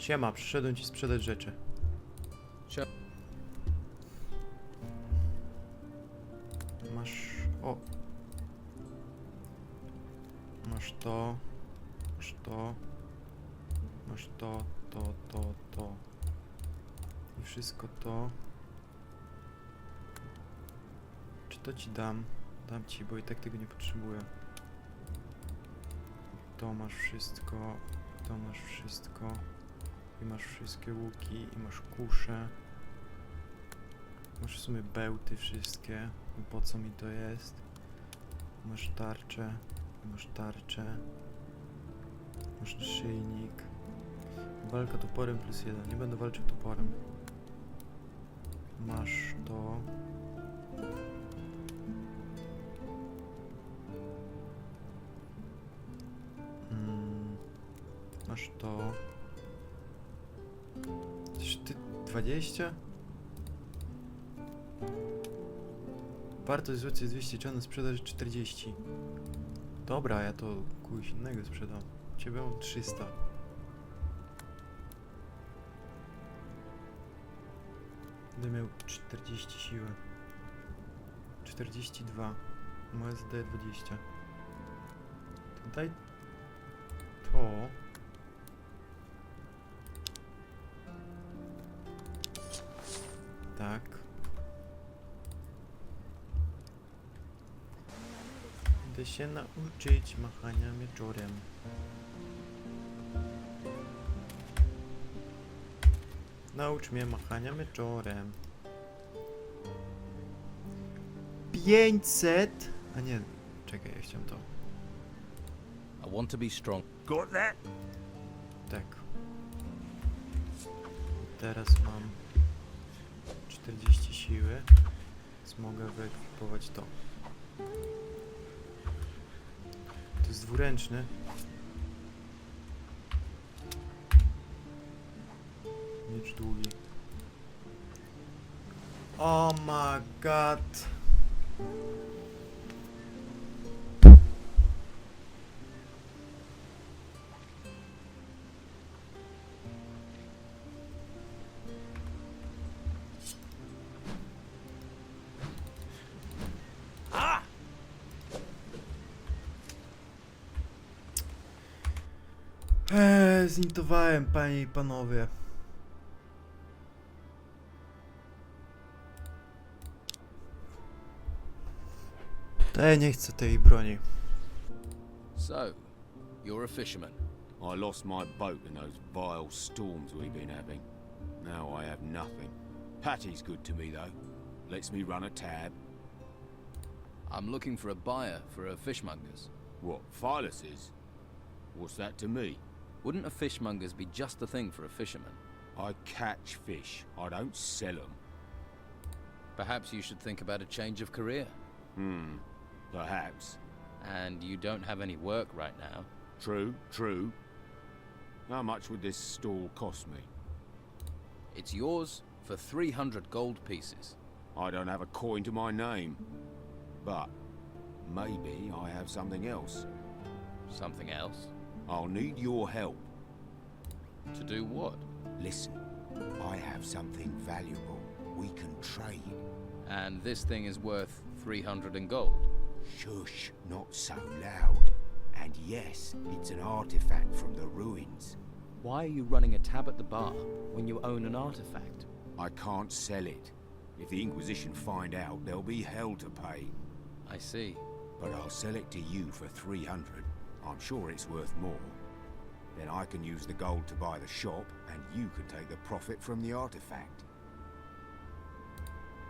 Siema, przyszedłem ci sprzedać rzeczy. Masz... o! Masz to... Masz to... Masz to, to. I wszystko to... Czy to ci dam? Dam ci, bo i tak tego nie potrzebuję. To masz wszystko, to masz wszystko. I masz wszystkie łuki, i masz kusze. Masz w sumie bełty wszystkie. Po co mi to jest? Masz tarczę, masz tarczę. Masz naszyjnik. Walka toporem +1. Nie będę walczył toporem. Masz to. Masz to. Ty 20? Wartość złota jest 200, cena sprzedaży 40. Dobra, ja to kogoś innego sprzedam. Ciebie mam 300. Będę miał 40 siły. 42. Moja zadaje 20. To daj to. Tak. Idę się nauczyć machania mieczorem. Naucz mnie machania mieczorem. 500! A nie, czekaj, ja chciałem to. I want to be strong. Got that? Tak. Teraz mam 40 siły, więc mogę wyekwipować to. To jest dwuręczny. Miecz długi. Oh my god. Zintowałem, panie i panowie. To ja nie chcę tej broni. So, you're a fisherman. I lost my boat in those vile storms we've been having. Now I have nothing. Patty's good to me though. Lets me run a tab. I'm looking for a buyer for a fishmonger's. What, Philus's? What's that to me? Wouldn't a fishmonger's be just the thing for a fisherman? I catch fish. I don't sell them. Perhaps you should think about a change of career. Perhaps. And you don't have any work right now. True, true. How much would this stall cost me? It's yours for 300 gold pieces. I don't have a coin to my name. But maybe I have something else. Something else? I'll need your help. To do what? Listen, I have something valuable. We can trade. And this thing is worth 300 in gold. Shush, not so loud. And yes, it's an artifact from the ruins. Why are you running a tab at the bar when you own an artifact? I can't sell it. If the Inquisition find out, there'll be hell to pay. I see. But I'll sell it to you for 300. I'm sure it's worth more. Then I can use the gold to buy the shop, and you can take the profit from the artifact.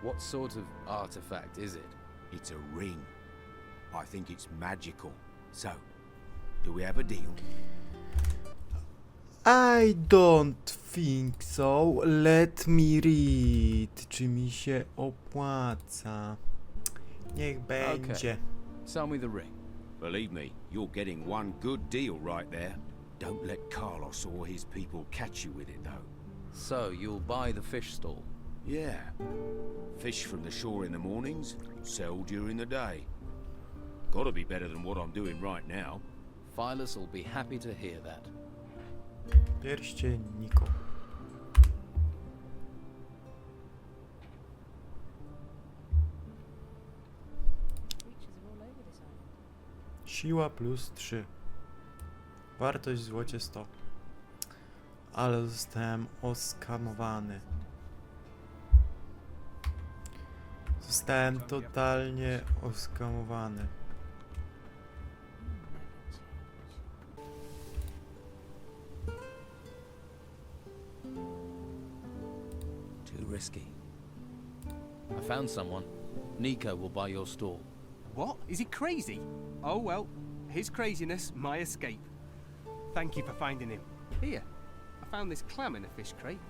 What sort of artifact is it? It's a ring. I think it's magical. So, do we have a deal? I don't think so. Let me read. Czy mi się opłaca? Niech będzie. Sell me the ring. Believe me, you're getting one good deal right there. Don't let Carlos or his people catch you with it, though. So, you'll buy the fish stall? Yeah. Fish from the shore in the mornings, sell during the day. Gotta be better than what I'm doing right now. Phyllis will be happy to hear that. Pierścień Niko. Siła plus 3. Wartość w złocie 100. Ale zostałem oskamowany. Zostałem totalnie oskamowany. Too risky. I found someone. Nico will buy your stall. What? Is he crazy? Oh well, his craziness, my escape. Thank you for finding him. Here, I found this clam in a fish crate.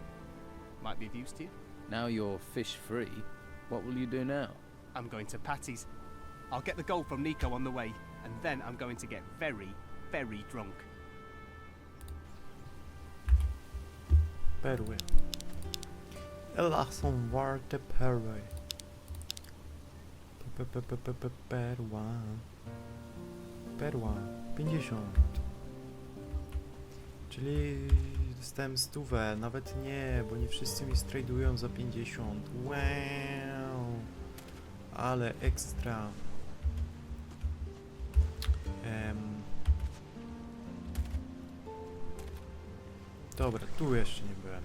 Might be of use to you. Now you're fish free. What will you do now? I'm going to Patty's. I'll get the gold from Nico on the way, and then I'm going to get very, very drunk. Perły. Ela są warte perły. Perła. Perła. 50. Czyli dostałem 100, nawet nie, bo nie wszyscy mi stradują za 50. Wow. Ale ekstra. Dobra, tu jeszcze nie byłem.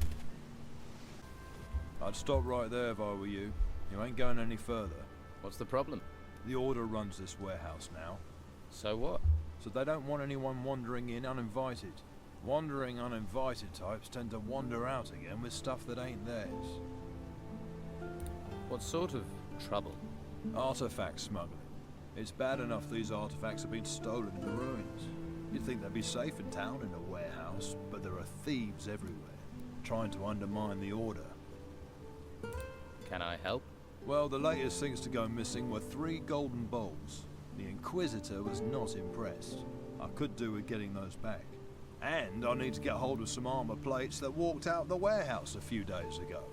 I'd stop right there if I were you. You ain't going any further. What's the problem? The Order runs this warehouse now, So what? so they don't want anyone wandering in uninvited. Wandering uninvited types tend to wander out again with stuff that ain't theirs. What sort of trouble? Artifact smuggling. It's bad enough these artifacts have been stolen in the ruins. You'd think they'd be safe in town in a warehouse, but there are thieves everywhere, trying to undermine the Order. Can I help? Well, the latest things to go missing were 3 golden bowls. The Inquisitor was not impressed. I could do with getting those back. And I need to get hold of some armor plates that walked out the warehouse a few days ago.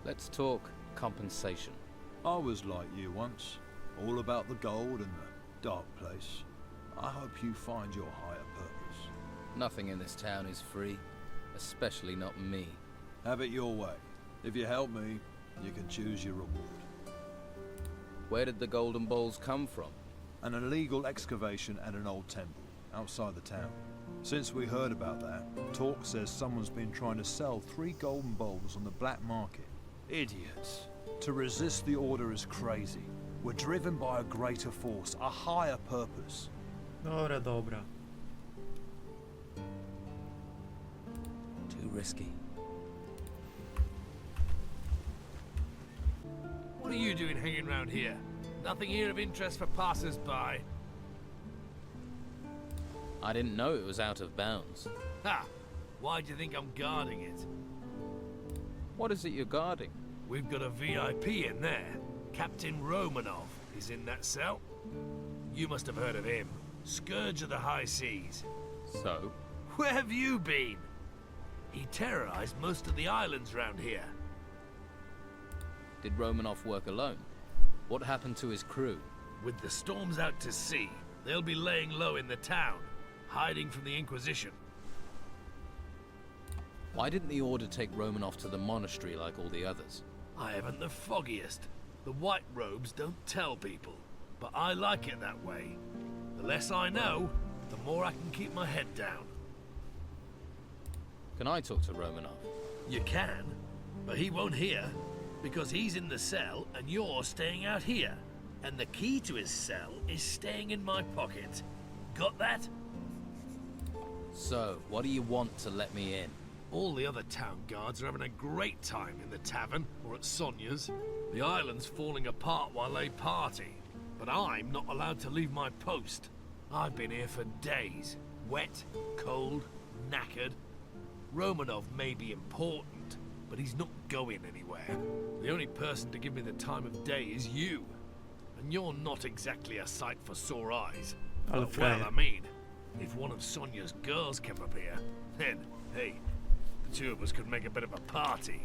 Let's talk compensation. I was like you once, all about the gold and the dark place. I hope you find your higher purpose. Nothing in this town is free, especially not me. Have it your way. If you help me, you can choose your reward. Where did the golden balls come from? An illegal excavation at an old temple, outside the town. Since we heard about that, talk says someone's been trying to sell 3 golden bowls on the black market. Idiots. To resist the Order is crazy. We're driven by a greater force, a higher purpose. Dobra, dobra. Too risky. What are you doing hanging around here? Nothing here of interest for passers-by. I didn't know it was out of bounds. Ha! Why do you think I'm guarding it? What is it you're guarding? We've got a VIP in there. Captain Romanov is in that cell. You must have heard of him. Scourge of the high seas. So? Where have you been? He terrorized most of the islands round here. Did Romanov work alone? What happened to his crew? With the storms out to sea, they'll be laying low in the town, hiding from the Inquisition. Why didn't the Order take Romanov to the monastery like all the others? I haven't the foggiest. The white robes don't tell people, but I like it that way. The less I know, the more I can keep my head down. Can I talk to Romanov? You can, but he won't hear, because he's in the cell and you're staying out here. And the key to his cell is staying in my pocket. Got that? So, what do you want to let me in? All the other town guards are having a great time in the tavern or at Sonia's. The island's falling apart while they party, but I'm not allowed to leave my post. I've been here for days, wet, cold, knackered. Romanov may be important, but he's not going anywhere. The only person to give me the time of day is you. And you're not exactly a sight for sore eyes. Ale But, well, frajer. I mean, if one of Sonia's girls came up here, then, hey, the two of us could make a bit of a party.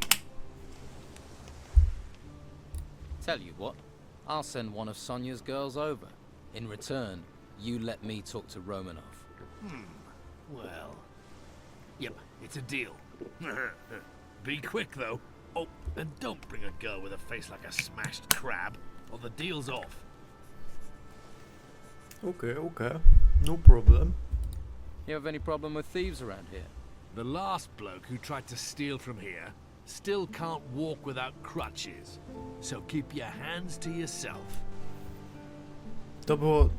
Tell you what, I'll send one of Sonia's girls over. In return, you let me talk to Romanov. Well, yep, it's a deal. Be quick, though. Oh, and don't bring a girl with a face like a smashed crab, or the deal's off. Okay, okay. No problem. You have any problem with thieves around here? The last bloke who tried to steal from here still can't walk without crutches. So keep your hands to yourself. To było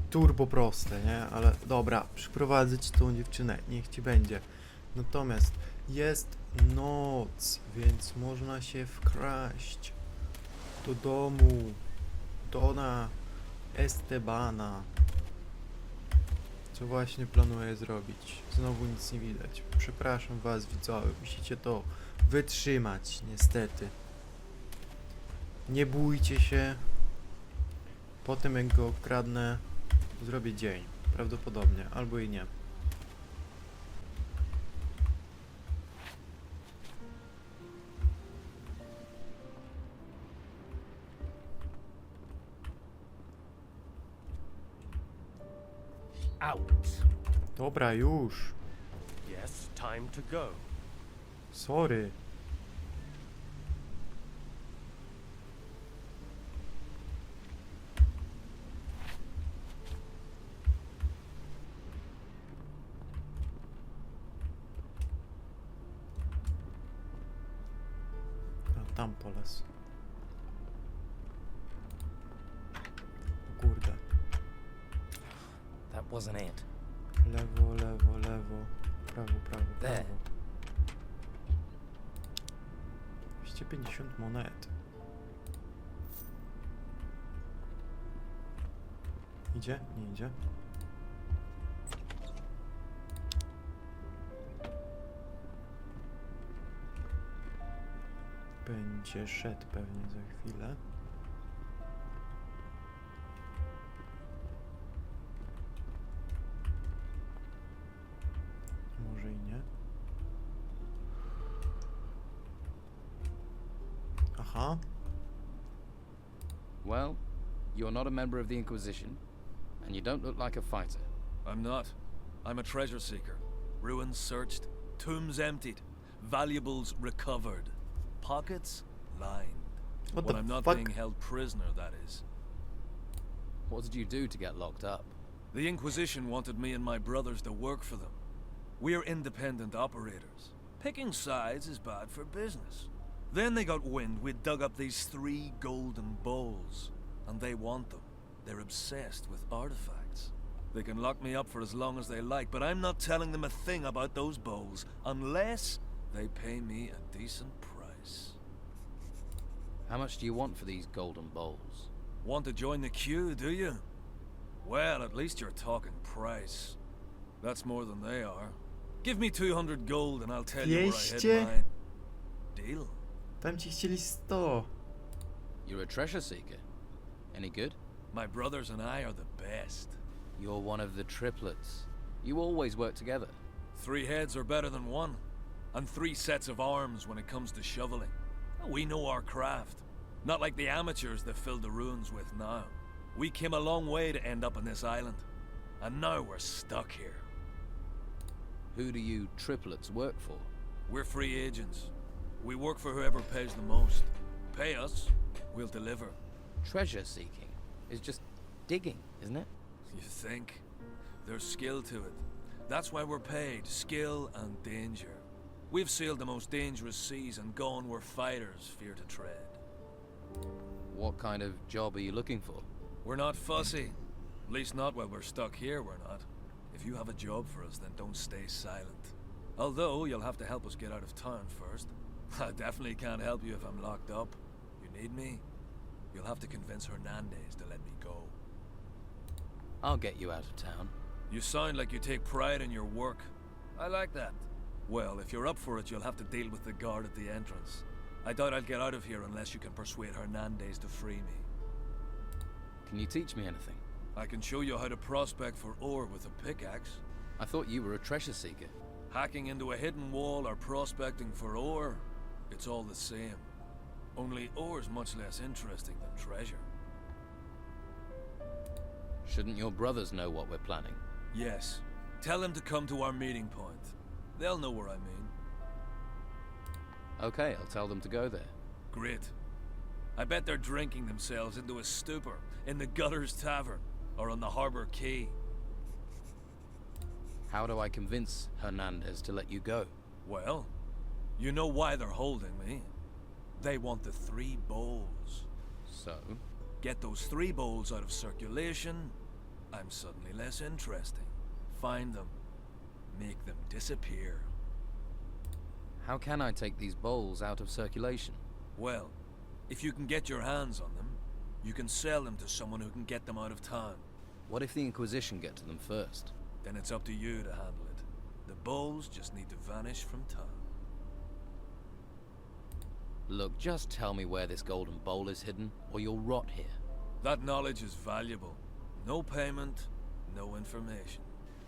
turbo proste, nie? Ale dobra, przyprowadzę ci tą dziewczynę, niech ci będzie. Natomiast jest noc, więc można się wkraść do domu Dona Estebana. Co właśnie planuję zrobić. Znowu nic nie widać. Przepraszam was, widzowie, musicie to wytrzymać, niestety. Nie bójcie się. Potem jak go okradnę, zrobię dzień. Prawdopodobnie, albo i nie. Out. Dobra, już. Yes, time to go. Sorry. A tam polas. O kurde. That wasn't it. Lewo, lewo, lewo. Prawo, prawo, There. prawo. 250 monet. Idzie? Nie idzie. Będzie szedł pewnie za chwilę. Może i nie. Aha. Well, you're not a member of the Inquisition, and you don't look like a fighter. I'm not. I'm a treasure seeker. Ruins searched, tombs emptied, valuables recovered, pockets lined. What When the I'm not fuck? being held prisoner, that is. What did you do to get locked up? The Inquisition wanted me and my brothers to work for them. We're independent operators. Picking sides is bad for business. Then they got wind we'd dug up these 3 golden bowls, and they want them. They're obsessed with artifacts. They can lock me up for as long as they like, but I'm not telling them a thing about those bowls unless they pay me a decent price. How much do you want for these golden bowls? Want to join the queue, do you? Well, at least you're talking price. That's more than they are. Give me 200 gold and I'll tell you where I 200? hid mine. Deal? Tam ci chcieli 100. You're a treasure seeker. Any good? My brothers and I are the best. You're one of the triplets. You always work together. 3 heads are better than 1. And 3 sets of arms when it comes to shoveling. We know our craft. Not like the amateurs they filled the ruins with now. We came a long way to end up on this island. And now we're stuck here. Who do you triplets work for? We're free agents. We work for whoever pays the most. Pay us, we'll deliver. Treasure seeking is just digging, isn't it? You think? There's skill to it. That's why we're paid. Skill and danger. We've sailed the most dangerous seas and gone where fighters fear to tread. What kind of job are you looking for? We're not fussy. At least not while we're stuck here, we're not. If you have a job for us, then don't stay silent. Although, you'll have to help us get out of town first. I definitely can't help you if I'm locked up. You need me? You'll have to convince Hernandez to let me go. I'll get you out of town. You sound like you take pride in your work. I like that. Well, if you're up for it, you'll have to deal with the guard at the entrance. I doubt I'll get out of here unless you can persuade Hernandez to free me. Can you teach me anything? I can show you how to prospect for ore with a pickaxe. I thought you were a treasure seeker. Hacking into a hidden wall or prospecting for ore, it's all the same. Only ore's much less interesting than treasure. Shouldn't your brothers know what we're planning? Yes, Tell them to come to our meeting point. They'll know where I mean. Okay, I'll tell them to go there. Great. I bet they're drinking themselves into a stupor in the Gutters Tavern or on the Harbor Quay. How do I convince Hernandez to let you go? Well, you know why they're holding me. They want the 3 bowls. So? Get those 3 bowls out of circulation, I'm suddenly less interesting. Find them. Make them disappear. How can I take these bowls out of circulation? Well, if you can get your hands on them, you can sell them to someone who can get them out of town. What if the Inquisition get to them first? Then it's up to you to handle it. The bowls just need to vanish from town. Look, just tell me where this golden bowl is hidden, or you'll rot here. That knowledge is valuable. No payment, no information.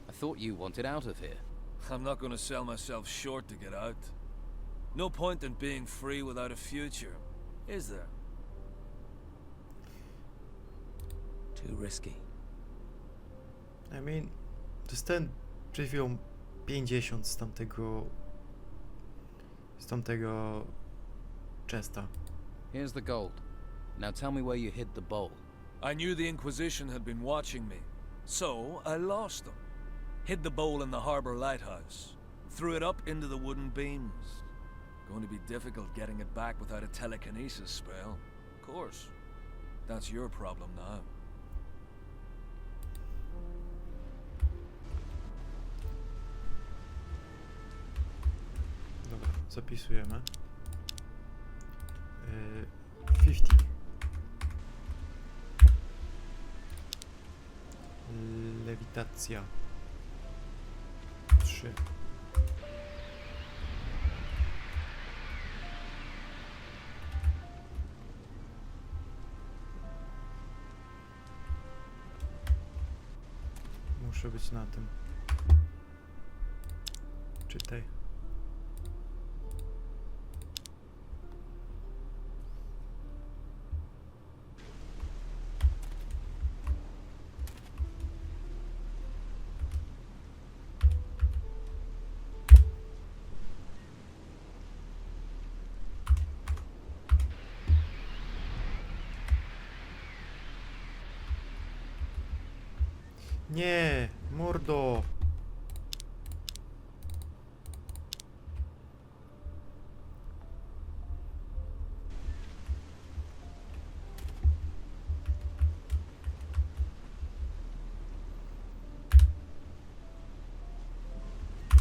I thought you wanted out of here. I'm not going to sell myself short to get out. No point in being free without a future, is there? Too risky. I mean, dostałem przed chwilą 50 z tamtego chesta. Here's the gold. Now tell me where you hid the bowl. I knew the Inquisition had been watching me, so I lost them. Hid the bowl in the harbor lighthouse. Threw it up into the wooden beams. Going to be difficult getting it back without a telekinesis spell. Of course. That's your problem now. Dobra, zapisujemy. 50. Lewitacja. 3. Muszę być na tym. Czytaj. Nie, mordo.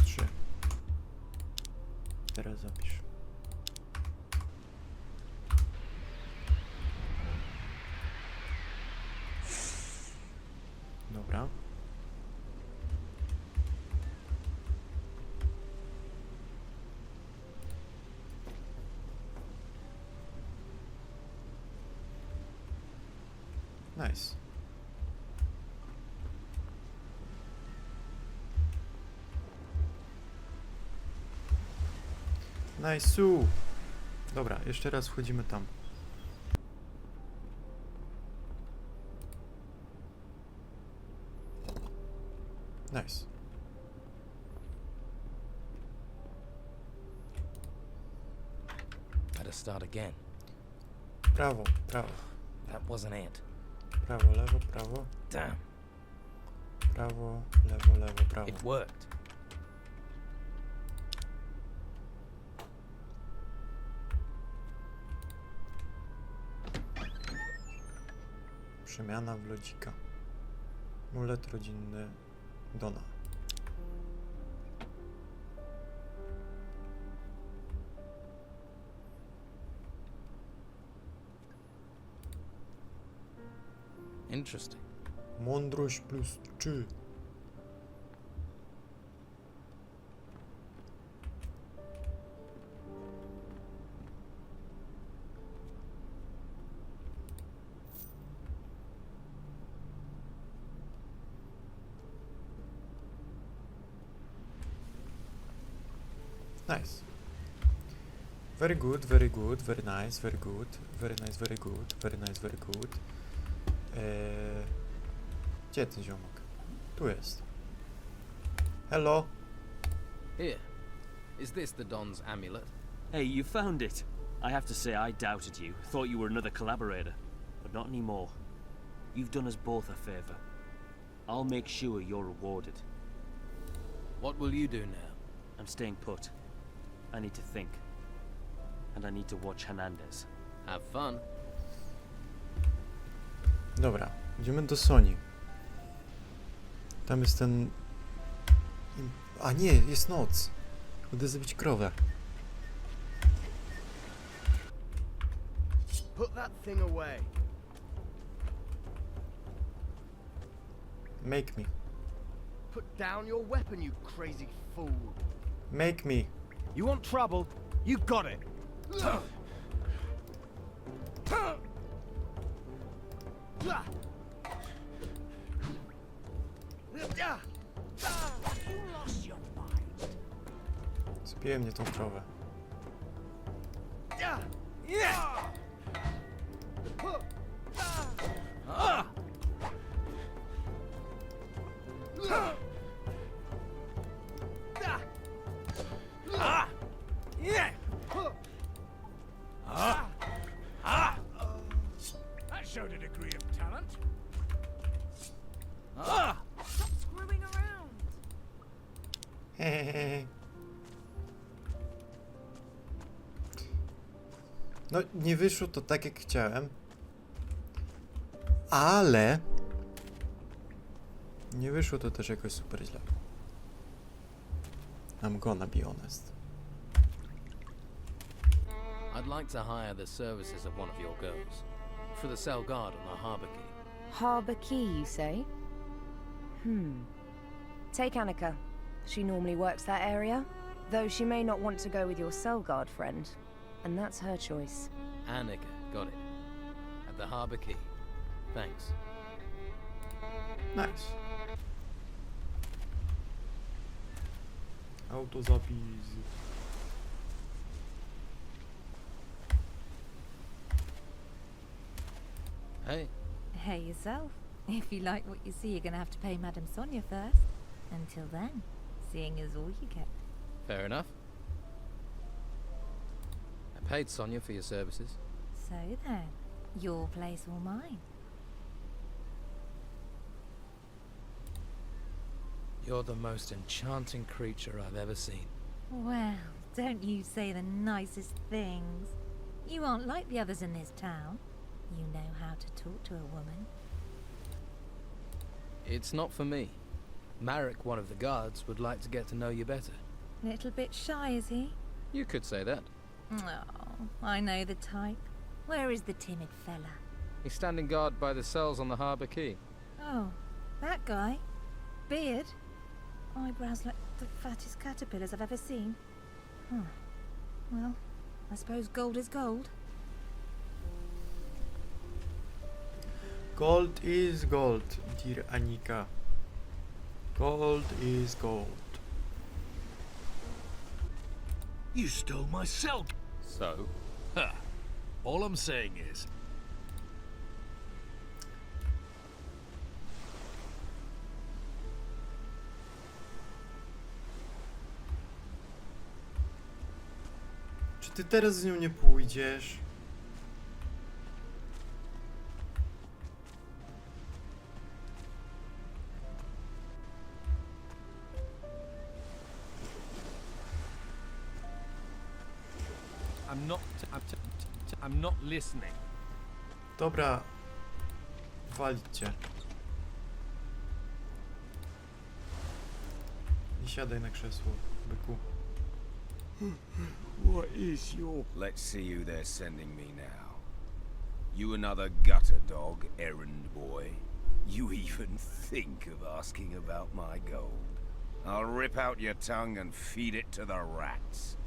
Trzy. Teraz zapisz. Dobra. Nice. Nice. Dobra, jeszcze raz wchodzimy tam. Nice. Better start again. Prawo, prawo. That wasn't it. Prawo, lewo, prawo. Damn. Prawo, lewo, lewo, prawo. It worked. Przemiana w lodzika. Amulet rodzinny Dona. Interesting. Mądrość plus 3. Nice. Very good, very good, very nice, very good, very nice, very good, very nice, very good. Gdzie ten ziomek? Tu jest. Hello. Here. Is this the Don's amulet? Hey, you found it. I have to say I doubted you. Thought you were another collaborator. But not anymore. You've done us both a favor. I'll make sure you're rewarded. What will you do now? I'm staying put. I need to think. And I need to watch Hernandez. Have fun. Dobra, idziemy do Soni. Tam jest ten... A nie, jest noc. Będę zabić krowę. Put that thing away. Make me. Put down your weapon, you crazy fool. Make me. You want trouble? You got it. Zbiję mnie tą krowę. That showed a degree of talent. Stop screwing around. Hehehe. No, nie wyszło to tak jak chciałem. Ale... nie wyszło to też jakoś super źle. I'm gonna be honest. I'd like to hire the services of one of your girls. For the cell guard on the harbour quay. Harbour Key, you say? Take Annika. She normally works that area, though she may not want to go with your cell guard friend. And that's her choice. Annika, got it. At the harbour quay. Thanks. Nice. Autozapis. Hey, Hey yourself. If you like what you see, you're gonna have to pay Madame Sonia first. Until then, seeing is all you get. fair enough. I paid Sonia for your services. So then, your place or mine? You're the most enchanting creature I've ever seen. Well, don't you say the nicest things. You aren't like the others in this town. You know how to talk to a woman. It's not for me. Marek, one of the guards, would like to get to know you better. Little bit shy, is he? You could say that. Oh, I know the type. Where is the timid fella? He's standing guard by the cells on the harbour quay. Oh, that guy? Beard? Eyebrows like the fattest caterpillars I've ever seen. Well, I suppose gold is gold. Gold is gold, dear Annika. Gold is gold. You stole my cell. So? Ha! All I'm saying is, Czy ty teraz z nią nie pójdziesz? I'm not listening. Dobra. Walić cię. Nie siadaj na krzesło, byku. What is your... Let's see who they're sending me now. You another gutter dog, errand boy? You even think of asking about my gold? I'll rip out your tongue and feed it to the rats.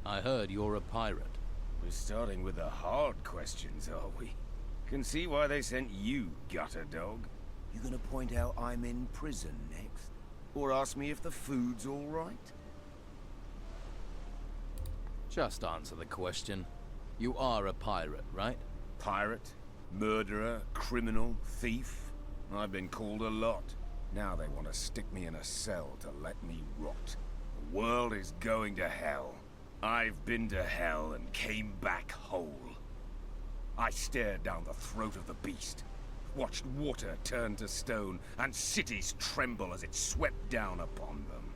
I heard you're a pirate. We're starting with the hard questions, are we? Can see why they sent you, gutter dog. You gonna point out I'm in prison next? Or ask me if the food's all right? Just answer the question. You are a pirate, right? Pirate, murderer, criminal, thief. I've been called a lot. Now they want to stick me in a cell to let me rot. The world is going to hell. I've been to hell and came back whole. I stared down the throat of the beast, watched water turn to stone, and cities tremble as it swept down upon them.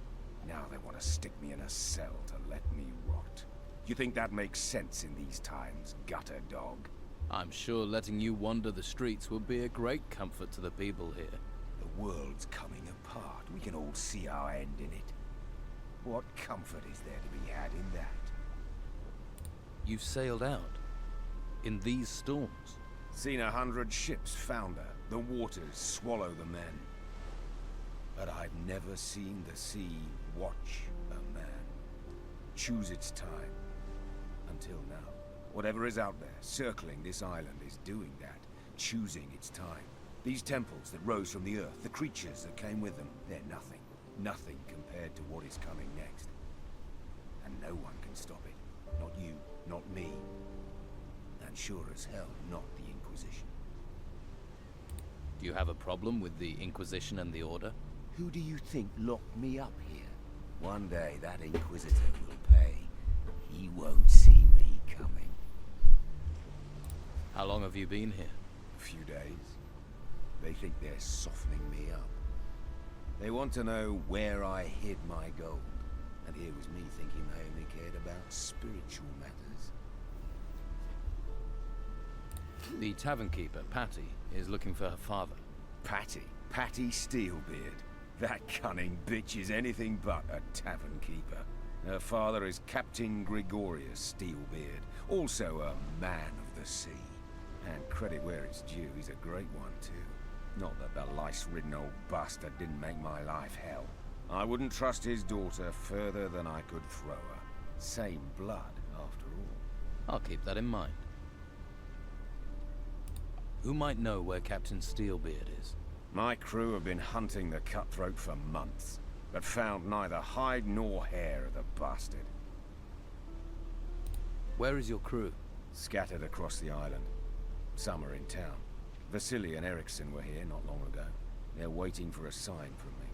Now they want to stick me in a cell to let me rot. You think that makes sense in these times, gutter dog? I'm sure letting you wander the streets would be a great comfort to the people here. The world's coming apart. We can all see our end in it. What comfort is there to be had in that? You've sailed out in these storms. Seen 100 ships founder, the waters swallow the men. But I've never seen the sea watch a man. Choose its time. Until now. Whatever is out there, circling this island, is doing that. Choosing its time. These temples that rose from the earth, the creatures that came with them, they're nothing. Nothing compared to what is coming next. And no one can stop it. Not you, not me. And sure as hell, not the Inquisition. Do you have a problem with the Inquisition and the Order? Who do you think locked me up here? One day that Inquisitor will pay. He won't see me coming. How long have you been here? A few days. They think they're softening me up. They want to know where I hid my gold. And here was me thinking they only cared about spiritual matters. The tavern keeper, Patty, is looking for her father. Patty? Patty Steelbeard. That cunning bitch is anything but a tavern keeper. Her father is Captain Gregorius Steelbeard, also a man of the sea. And credit where it's due, he's a great one too. Not that the lice-ridden old bastard didn't make my life hell. I wouldn't trust his daughter further than I could throw her. Same blood, after all. I'll keep that in mind. Who might know where Captain Steelbeard is? My crew have been hunting the cutthroat for months, but found neither hide nor hair of the bastard. Where is your crew? Scattered across the island. Some are in town. Vasily and Eriksson were here not long ago. They're waiting for a sign from me.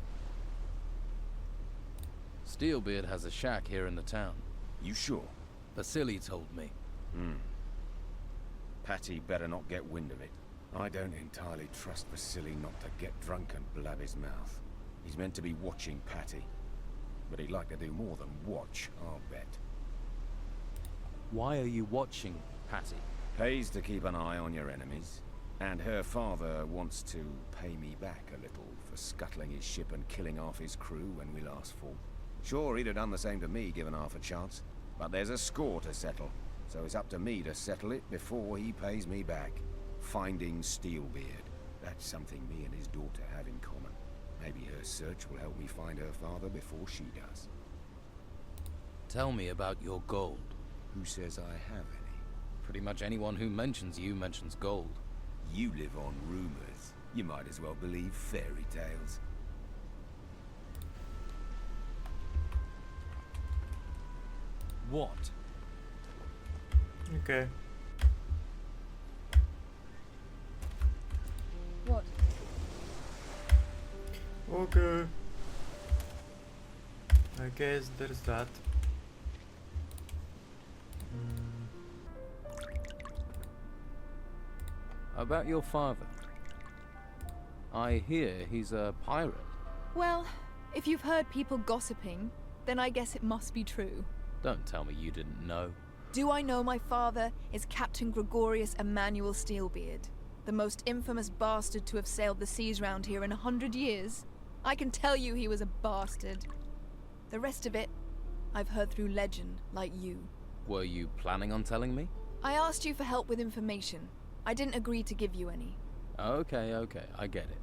Steelbeard has a shack here in the town. You sure? Vasily told me. Patty better not get wind of it. I don't entirely trust Vasily not to get drunk and blab his mouth. He's meant to be watching Patty. But he'd like to do more than watch, I'll bet. Why are you watching Patty? Pays to keep an eye on your enemies. And her father wants to pay me back a little for scuttling his ship and killing half his crew when we last fought. Sure, he'd have done the same to me given half a chance. But there's a score to settle. So it's up to me to settle it before he pays me back. Finding Steelbeard. That's something me and his daughter have in common. Maybe her search will help me find her father before she does. Tell me about your gold. Who says I have any? Pretty much anyone who mentions you mentions gold. You live on rumors. You might as well believe fairy tales. What? Okay. What? Okay. I guess there's that. About your father. I hear he's a pirate. Well, if you've heard people gossiping, then I guess it must be true. Don't tell me you didn't know. Do I know my father is Captain Gregorius Emmanuel Steelbeard, the most infamous bastard to have sailed the seas round here in 100 years? I can tell you he was a bastard. The rest of it, I've heard through legend, like you. Were you planning on telling me? I asked you for help with information. I didn't agree to give you any. Okay, I get it.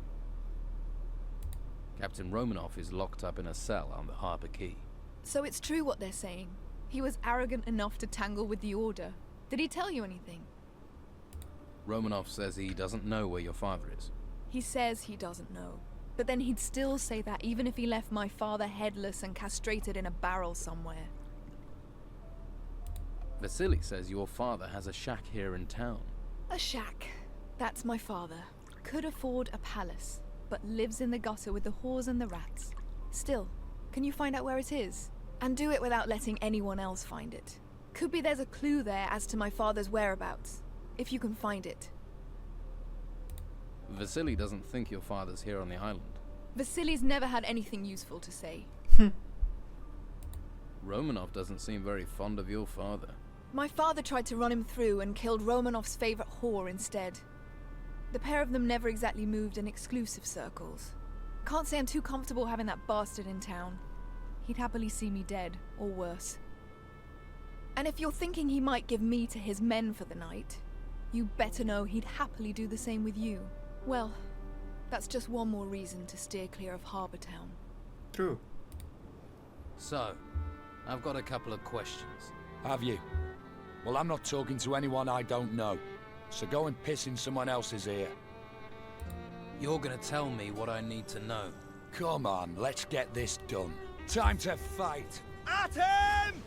Captain Romanov is locked up in a cell on the Harbor Quay. So it's true what they're saying. He was arrogant enough to tangle with the Order. Did he tell you anything? Romanov says he doesn't know where your father is. He says he doesn't know. But then he'd still say that even if he left my father headless and castrated in a barrel somewhere. Vasily says your father has a shack here in town. A shack. That's my father. Could afford a palace. but lives in the gutter with the whores and the rats. Still, can you find out where it is? And do it without letting anyone else find it. Could be there's a clue there as to my father's whereabouts, if you can find it. Vasily doesn't think your father's here on the island. Vasily's never had anything useful to say. Romanov doesn't seem very fond of your father. My father tried to run him through and killed Romanov's favorite whore instead. The pair of them never exactly moved in exclusive circles. Can't say I'm too comfortable having that bastard in town. He'd happily see me dead, or worse. And if you're thinking he might give me to his men for the night, you better know he'd happily do the same with you. Well, that's just one more reason to steer clear of Harbour Town. True. So, I've got a couple of questions. Have you? Well, I'm not talking to anyone I don't know. So go and piss in someone else's ear. You're gonna tell me what I need to know. Come on, let's get this done. Time to fight. At him!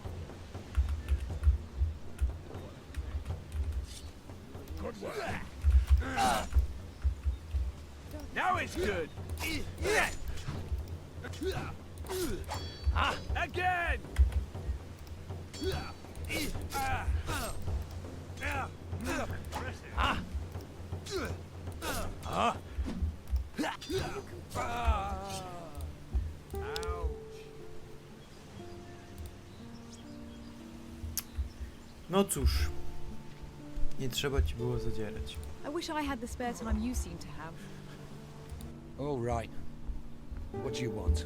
Good work. Now it's good. Again! No cóż. Nie trzeba ci było zadzierać. I wish I had the spare time you seem to have. All right. What do you want?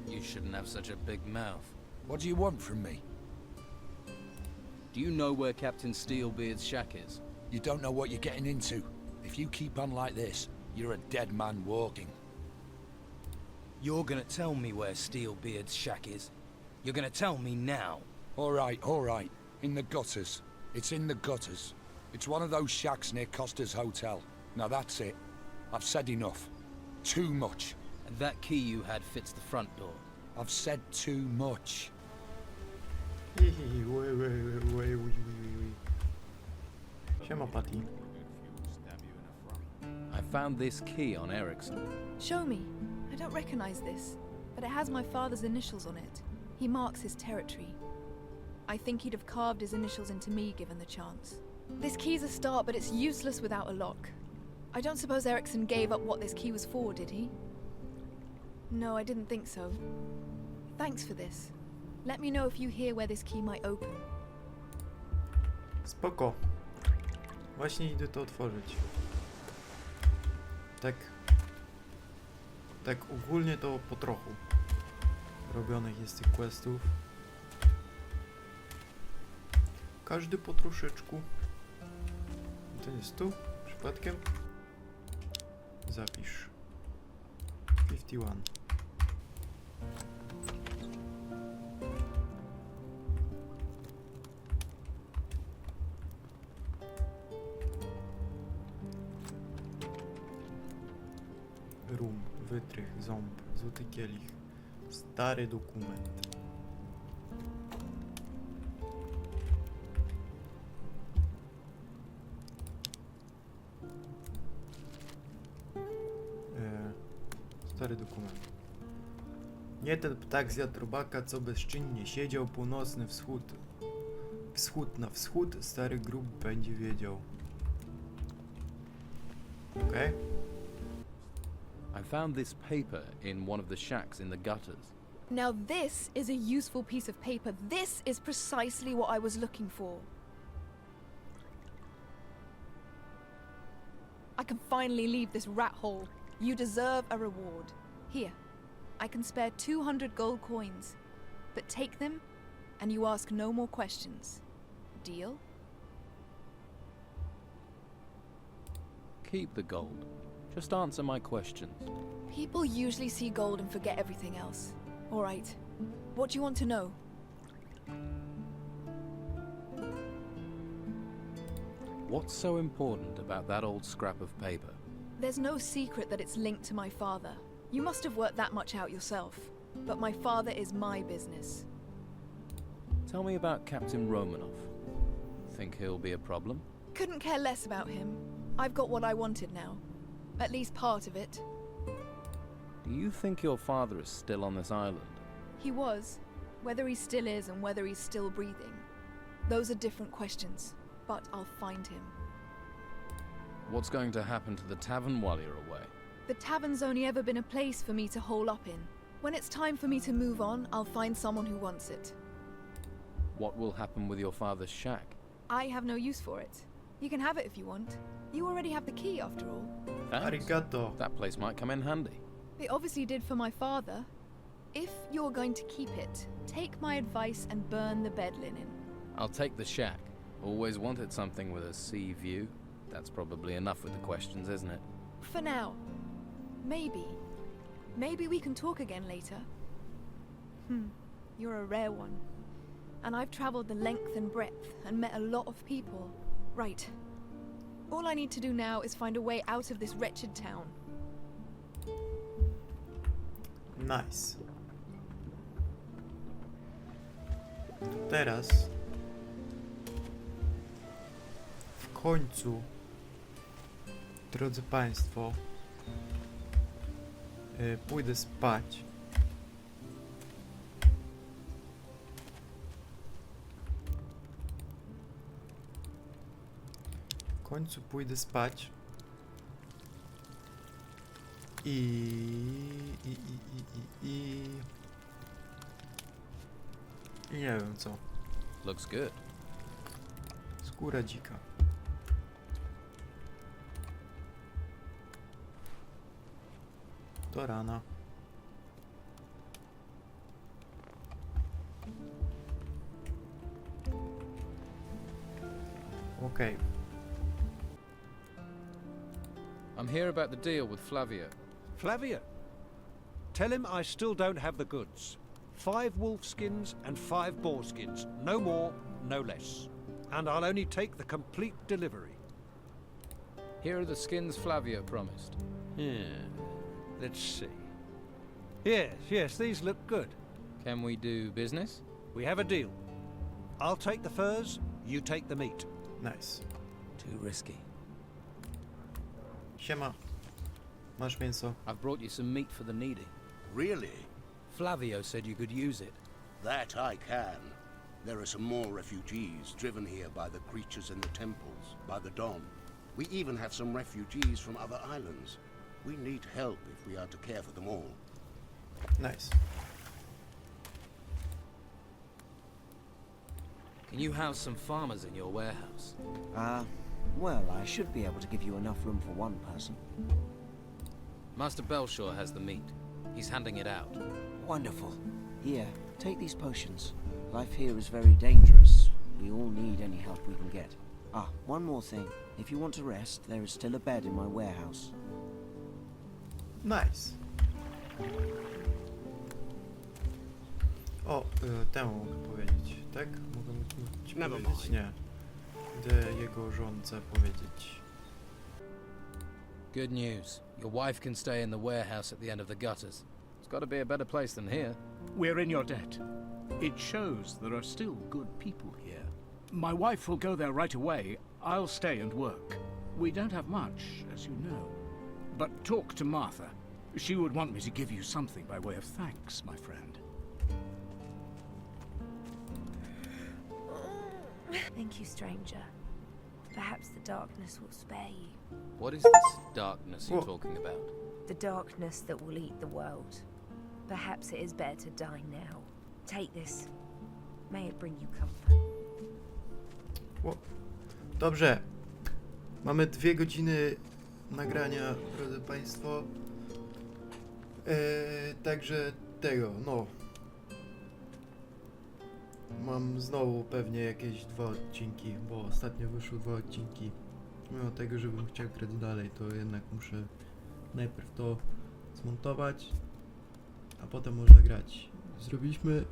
You shouldn't have such a big mouth. What do you want from me? Do you know where Captain Steelbeard's shack is? You don't know what you're getting into. If you keep on like this, you're a dead man walking. You're gonna tell me where Steelbeard's shack is. You're gonna tell me now. All right. In the gutters. It's in the gutters. It's one of those shacks near Costa's Hotel. Now that's it. I've said enough. Too much. And that key you had fits the front door. I've said too much. Siema, Patty. I found this key on Erickson. Show me. I don't recognize this, but it has my father's initials on it. He marks his territory. I think he'd have carved his initials into me given the chance. This key's a start, but it's useless without a lock. I don't suppose Erickson gave up what this key was for, did he? No, I didn't think so. Thanks for this. Let me know if you hear where this key might open. Spoko. Właśnie idę to otworzyć. Tak ogólnie to po trochu. Robionych jest tych questów. Każdy po troszeczku. To jest tu? Przypadkiem? Zapisz. 51. Rum, wytrych, ząb, złoty kielich. Stary dokument. Stary dokument. Nie ten ptak zjadł robaka, co bezczynnie siedział, północny wschód. Wschód na wschód, stary grób będzie wiedział. Okay. I found this paper in one of the shacks in the gutters. Now this is a useful piece of paper. This is precisely what I was looking for. I can finally leave this rat hole. You deserve a reward. Here, I can spare 200 gold coins. But take them, and you ask no more questions. Deal? Keep the gold. Just answer my questions. People usually see gold and forget everything else. All right. What do you want to know? What's so important about that old scrap of paper? There's no secret that it's linked to my father. You must have worked that much out yourself. But my father is my business. Tell me about Captain Romanov. Think he'll be a problem? Couldn't care less about him. I've got what I wanted now. At least part of it. Do you think your father is still on this island? He was. Whether he still is and whether he's still breathing. Those are different questions. But I'll find him. What's going to happen to the tavern while you're away? The tavern's only ever been a place for me to hole up in. When it's time for me to move on, I'll find someone who wants it. What will happen with your father's shack? I have no use for it. You can have it if you want. You already have the key, after all. Thanks. Arigato. That place might come in handy. It obviously did for my father. If you're going to keep it, take my advice and burn the bed linen. I'll take the shack. Always wanted something with a sea view. That's probably enough with the questions, isn't it? For now. Maybe. Maybe we can talk again later. You're a rare one. And I've traveled the length and breadth and met a lot of people. Right. All I need to do now is find a way out of this wretched town. Nice. Teraz w końcu, drodzy Państwo, pójdę spać. W końcu pójdę spać i nie wiem co. Looks good. Skóra dzika. Do rana. Okay. I'm here about the deal with Flavio. Flavio? Tell him I still don't have the goods. 5 wolf skins and 5 boar skins. No more, no less. And I'll only take the complete delivery. Here are the skins Flavio promised. Let's see. Yes, these look good. Can we do business? We have a deal. I'll take the furs, you take the meat. Nice. Too risky. Siema. Masz mięso. I've brought you some meat for the needy. Really? Flavio said you could use it. That I can. There are some more refugees driven here by the creatures in the temples, by the Don. We even have some refugees from other islands. We need help if we are to care for them all. Nice. Can you house some farmers in your warehouse? Well, I should be able to give you enough room for one person. Master Belshaw has the meat. He's handing it out. Wonderful. Here, take these potions. Life here is very dangerous. We all need any help we can get. One more thing. If you want to rest, there is still a bed in my warehouse. Nice. O, temu mogę powiedzieć, tak? Mogę ci powiedzieć? Nie. Idę jego żonce powiedzieć. Good news. Your wife can stay in the warehouse at the end of the gutters. It's got to be a better place than here. We're in your debt. It shows there are still good people here. My wife will go there right away. I'll stay and work. We don't have much, as you know. But talk to Martha. She would want me to give you something by way of thanks, my friend. Thank you, stranger. Perhaps the darkness will spare you. What is this darkness you're talking about? The darkness that will eat the world. Perhaps it is better to die now. Take this. May it bring you comfort. Dobrze. Mamy 2 godziny nagrania, drodzy Państwo. Także no. Mam znowu pewnie jakieś 2 odcinki, bo ostatnio wyszły 2 odcinki. Mimo tego, żebym chciał grać dalej, to jednak muszę najpierw to zmontować, a potem można grać. Zrobiliśmy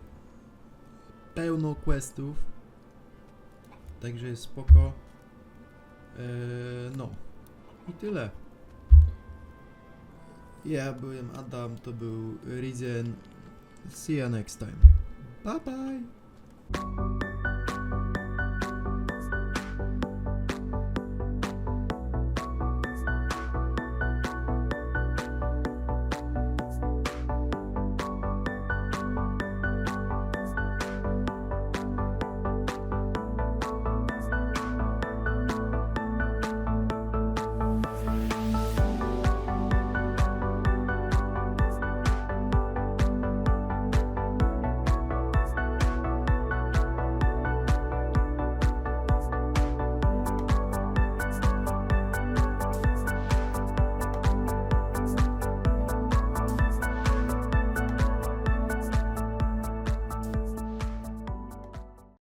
pełno questów, także jest spoko. No i tyle. Ja byłem Adam, to był Risen. See you next time. Bye bye.